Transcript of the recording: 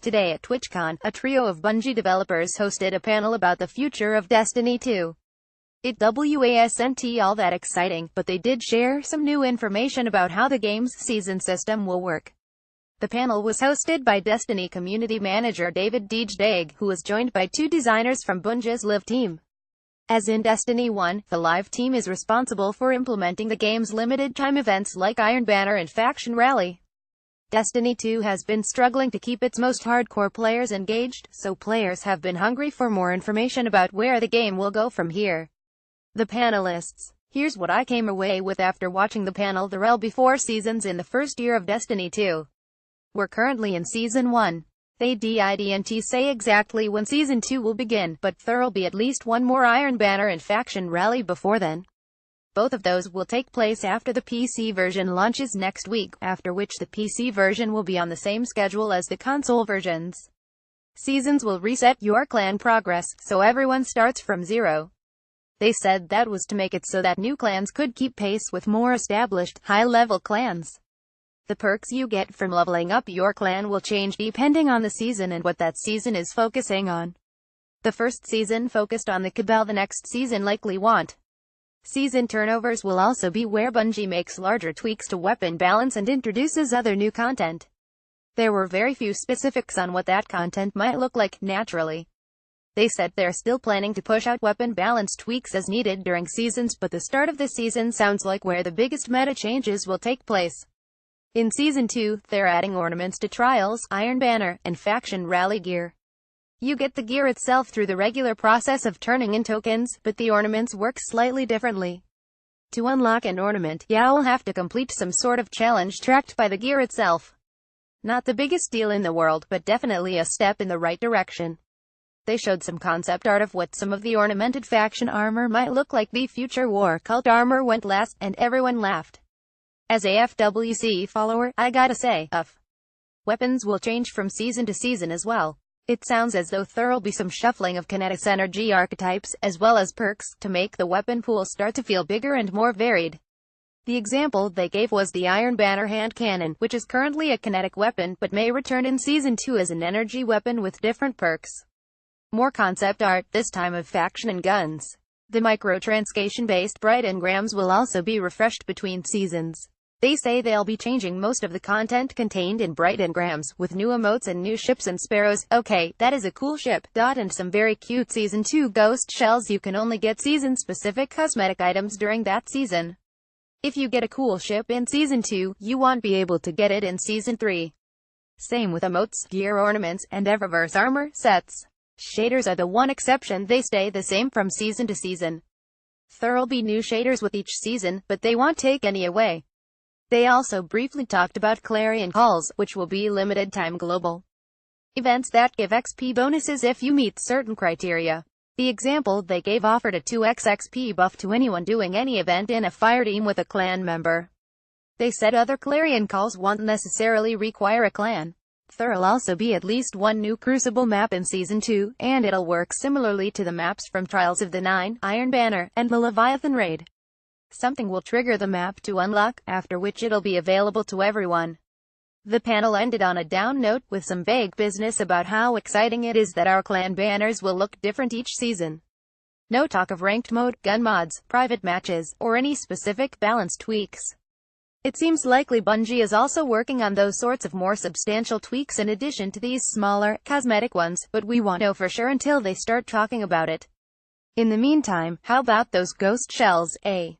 Today at TwitchCon, a trio of Bungie developers hosted a panel about the future of Destiny 2. It wasn't all that exciting, but they did share some new information about how the game's season system will work. The panel was hosted by Destiny community manager David Dejdeg, who was joined by two designers from Bungie's Live team. As in Destiny 1, the Live team is responsible for implementing the game's limited-time events like Iron Banner and Faction Rally. Destiny 2 has been struggling to keep its most hardcore players engaged, so players have been hungry for more information about where the game will go from here. The panelists. Here's what I came away with after watching the panel. There will be 4 seasons in the first year of Destiny 2. We're currently in Season 1. They didn't say exactly when Season 2 will begin, but there'll be at least one more Iron Banner and Faction Rally before then. Both of those will take place after the PC version launches next week, after which the PC version will be on the same schedule as the console versions. Seasons will reset your clan progress, so everyone starts from zero. They said that was to make it so that new clans could keep pace with more established, high-level clans. The perks you get from leveling up your clan will change depending on the season and what that season is focusing on. The first season focused on the Cabal, the next season likely won't. Season turnovers will also be where Bungie makes larger tweaks to weapon balance and introduces other new content. There were very few specifics on what that content might look like, naturally. They said they're still planning to push out weapon balance tweaks as needed during seasons, but the start of the season sounds like where the biggest meta changes will take place. In Season 2, they're adding ornaments to Trials, Iron Banner, and Faction Rally gear. You get the gear itself through the regular process of turning in tokens, but the ornaments work slightly differently. To unlock an ornament, you'll have to complete some sort of challenge tracked by the gear itself. Not the biggest deal in the world, but definitely a step in the right direction. They showed some concept art of what some of the ornamented faction armor might look like. The future war cult armor went last, and everyone laughed. As a FWC follower, I gotta say, weapons will change from season to season as well. It sounds as though there'll be some shuffling of Kinetics energy archetypes, as well as perks, to make the weapon pool start to feel bigger and more varied. The example they gave was the Iron Banner hand cannon, which is currently a kinetic weapon, but may return in Season 2 as an energy weapon with different perks. More concept art, this time of faction and guns. The microtranscation-based Bright Engrams will also be refreshed between seasons. They say they'll be changing most of the content contained in Bright Engrams, with new emotes and new ships and sparrows. Okay, that is a cool ship, and some very cute Season 2 ghost shells. You can only get season-specific cosmetic items during that season. If you get a cool ship in Season 2, you won't be able to get it in Season 3. Same with emotes, gear ornaments, and Eververse armor sets. Shaders are the one exception. They stay the same from season to season. There'll be new shaders with each season, but they won't take any away. They also briefly talked about Clarion Calls, which will be limited-time global events that give XP bonuses if you meet certain criteria. The example they gave offered a 2x XP buff to anyone doing any event in a fire team with a clan member. They said other Clarion Calls won't necessarily require a clan. There'll also be at least one new Crucible map in Season 2, and it'll work similarly to the maps from Trials of the Nine, Iron Banner, and the Leviathan Raid. Something will trigger the map to unlock, after which it'll be available to everyone. The panel ended on a down note, with some vague business about how exciting it is that our clan banners will look different each season. No talk of ranked mode, gun mods, private matches, or any specific balance tweaks. It seems likely Bungie is also working on those sorts of more substantial tweaks in addition to these smaller, cosmetic ones, but we won't know for sure until they start talking about it. In the meantime, how about those ghost shells, eh?